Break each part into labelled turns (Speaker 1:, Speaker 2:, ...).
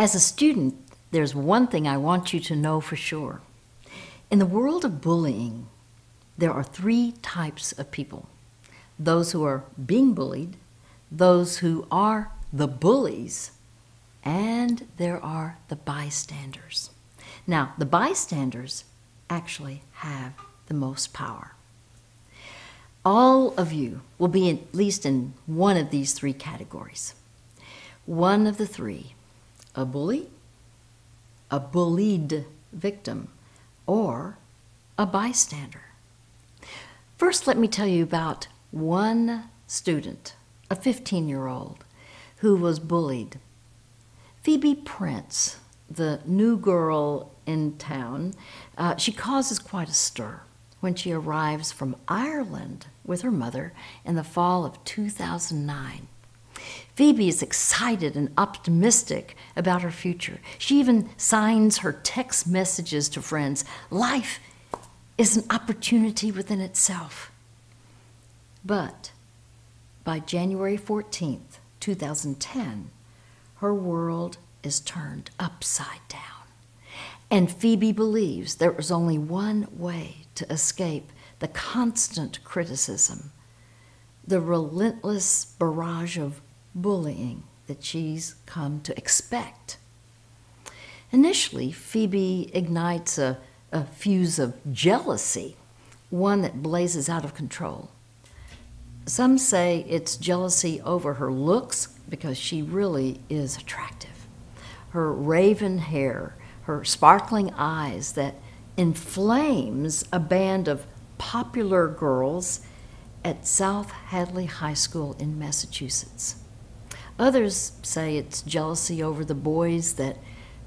Speaker 1: As a student, there's one thing I want you to know for sure. In the world of bullying, there are three types of people: those who are being bullied, those who are the bullies, and there are the bystanders. Now, the bystanders actually have the most power. All of you will be at least in one of these three categories. One of the three: a bully, a bullied victim, or a bystander. First, let me tell you about one student, a 15-year-old, who was bullied. Phoebe Prince, the new girl in town, she causes quite a stir when she arrives from Ireland with her mother in the fall of 2009. Phoebe is excited and optimistic about her future. She even signs her text messages to friends. Life is an opportunity within itself. But by January 14th, 2010, her world is turned upside down. And Phoebe believes there is only one way to escape the constant criticism, the relentless barrage of bullying that she's come to expect. Initially, Phoebe ignites a fuse of jealousy, one that blazes out of control. Some say it's jealousy over her looks, because she really is attractive. Her raven hair, her sparkling eyes that inflames a band of popular girls at South Hadley High School in Massachusetts. Others say it's jealousy over the boys that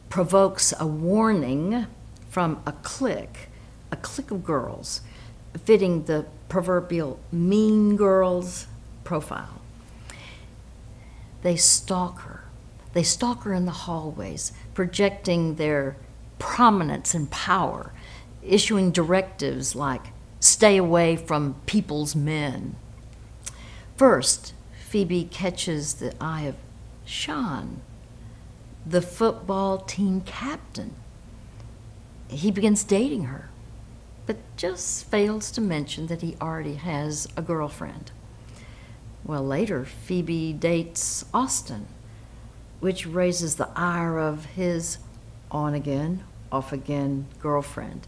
Speaker 1: provokes a warning from a clique of girls, fitting the proverbial mean girls profile. They stalk her. They stalk her in the hallways, projecting their prominence and power, issuing directives like, "Stay away from people's men." First, Phoebe catches the eye of Sean, the football team captain. He begins dating her, but just fails to mention that he already has a girlfriend. Well, later, Phoebe dates Austin, which raises the ire of his on-again, off-again girlfriend,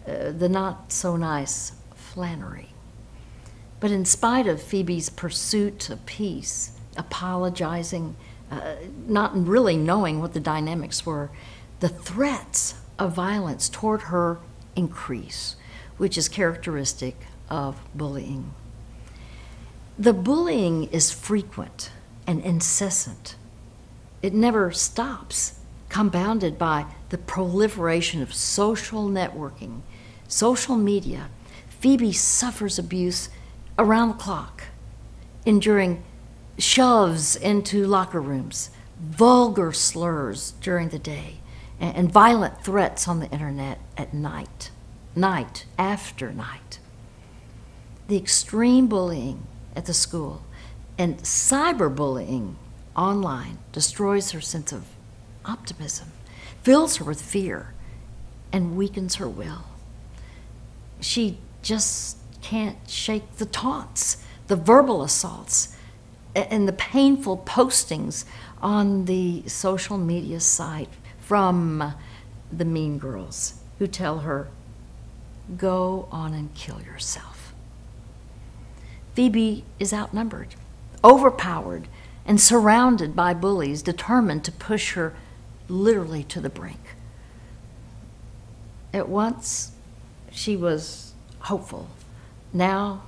Speaker 1: the not-so-nice Flannery. But in spite of Phoebe's pursuit of peace, apologizing, not really knowing what the dynamics were, the threats of violence toward her increase, which is characteristic of bullying. The bullying is frequent and incessant. It never stops, compounded by the proliferation of social networking, social media. Phoebe suffers abuse around the clock, enduring shoves into locker rooms, vulgar slurs during the day, and violent threats on the internet at night after night. The extreme bullying at the school and cyberbullying online destroys her sense of optimism, fills her with fear, and weakens her will. She just can't shake the taunts, the verbal assaults, and the painful postings on the social media site from the mean girls who tell her, "Go on and kill yourself." Phoebe is outnumbered, overpowered, and surrounded by bullies determined to push her literally to the brink. At once, she was hopeful. Now,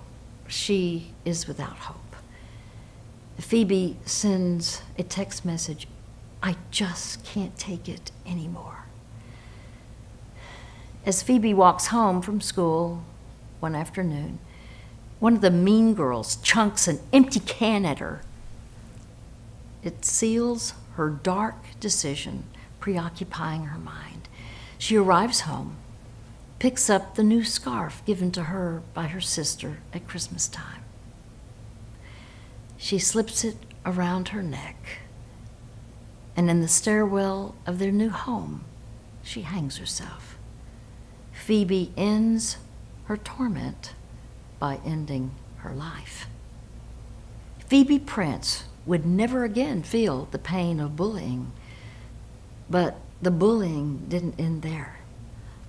Speaker 1: she is without hope. Phoebe sends a text message, "I just can't take it anymore." As Phoebe walks home from school one afternoon, one of the mean girls chunks an empty can at her. It seals her dark decision, preoccupying her mind. She arrives home, picks up the new scarf given to her by her sister at Christmas time. She slips it around her neck and in the stairwell of their new home, she hangs herself. Phoebe ends her torment by ending her life. Phoebe Prince would never again feel the pain of bullying, but the bullying didn't end there.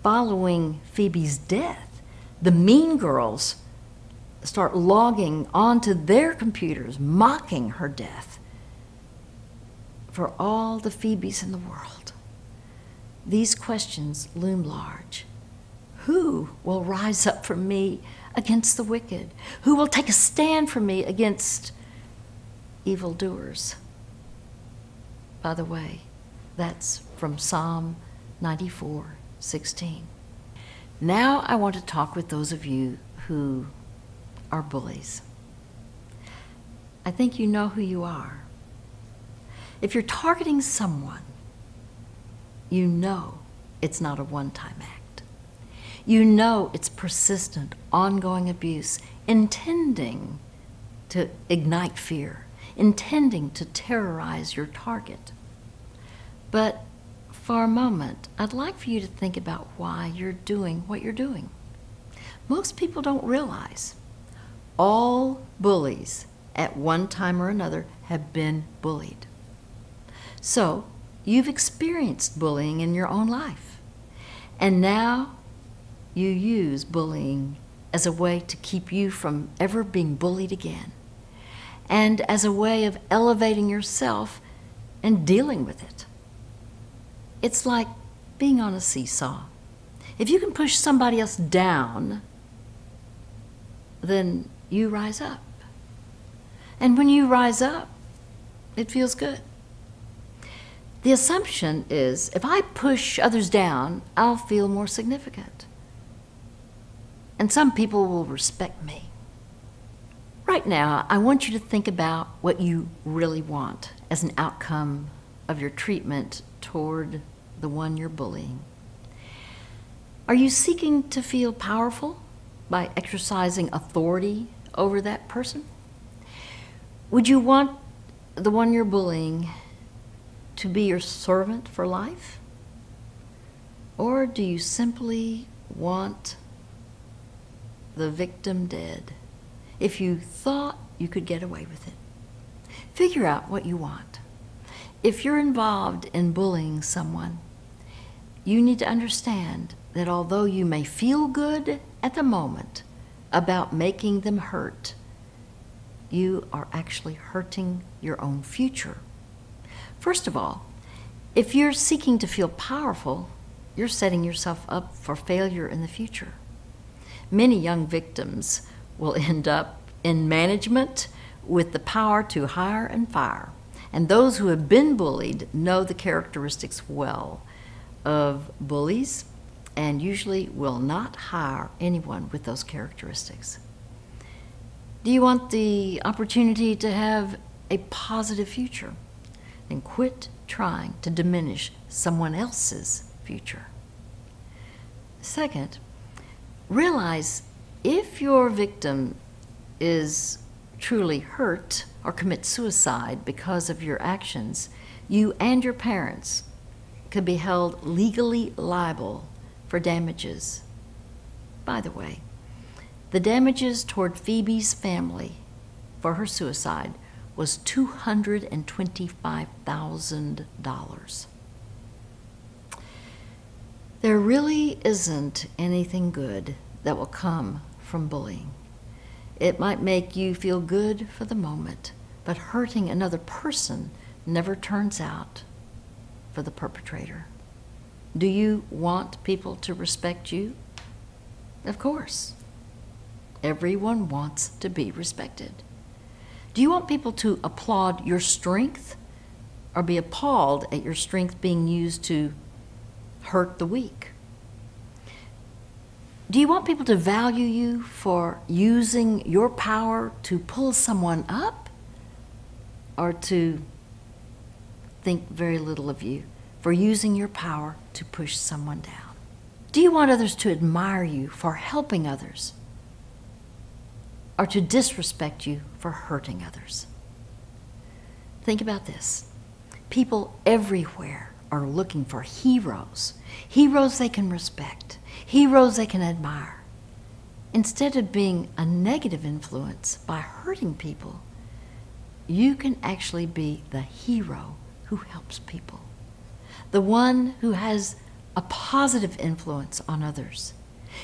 Speaker 1: Following Phoebe's death, the mean girls start logging onto their computers, mocking her death for all the Phoebes in the world. These questions loom large. Who will rise up for me against the wicked? Who will take a stand for me against evildoers? By the way, that's from Psalm 94:16. Now I want to talk with those of you who are bullies. I think you know who you are. If you're targeting someone, you know it's not a one-time act. You know it's persistent, ongoing abuse, intending to ignite fear, intending to terrorize your target. But for a moment, I'd like for you to think about why you're doing what you're doing. Most people don't realize all bullies at one time or another have been bullied. So you've experienced bullying in your own life, and now you use bullying as a way to keep you from ever being bullied again, and as a way of elevating yourself and dealing with it. It's like being on a seesaw. If you can push somebody else down, then you rise up. And when you rise up, it feels good. The assumption is, if I push others down, I'll feel more significant. And some people will respect me. Right now, I want you to think about what you really want as an outcome of your treatment toward the one you're bullying. Are you seeking to feel powerful by exercising authority over that person? Would you want the one you're bullying to be your servant for life? Or do you simply want the victim dead if you thought you could get away with it? Figure out what you want. If you're involved in bullying someone, you need to understand that although you may feel good at the moment about making them hurt, you are actually hurting your own future. First of all, if you're seeking to feel powerful, you're setting yourself up for failure in the future. Many young victims will end up in management with the power to hire and fire. And those who have been bullied know the characteristics well of bullies and usually will not hire anyone with those characteristics. Do you want the opportunity to have a positive future? Then quit trying to diminish someone else's future. Second, realize if your victim is truly hurt or commits suicide because of your actions, you and your parents could be held legally liable for damages. By the way, the damages toward Phoebe's family for her suicide was $225,000. There really isn't anything good that will come from bullying. It might make you feel good for the moment, but hurting another person never turns out for the perpetrator. Do you want people to respect you? Of course. Everyone wants to be respected. Do you want people to applaud your strength or be appalled at your strength being used to hurt the weak? Do you want people to value you for using your power to pull someone up, or to think very little of you for using your power to push someone down? Do you want others to admire you for helping others, or to disrespect you for hurting others? Think about this. People everywhere are looking for heroes, heroes they can respect, heroes they can admire. Instead of being a negative influence by hurting people, you can actually be the hero who helps people, the one who has a positive influence on others.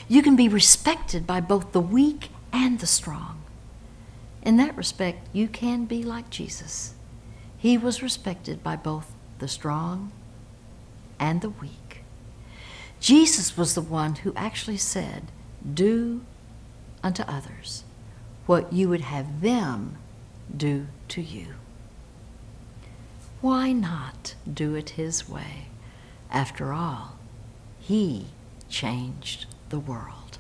Speaker 1: You can be respected by both the weak and the strong. In that respect, you can be like Jesus. He was respected by both the strong and the weak. Jesus was the one who actually said, "Do unto others what you would have them do to you." Why not do it his way? After all, he changed the world.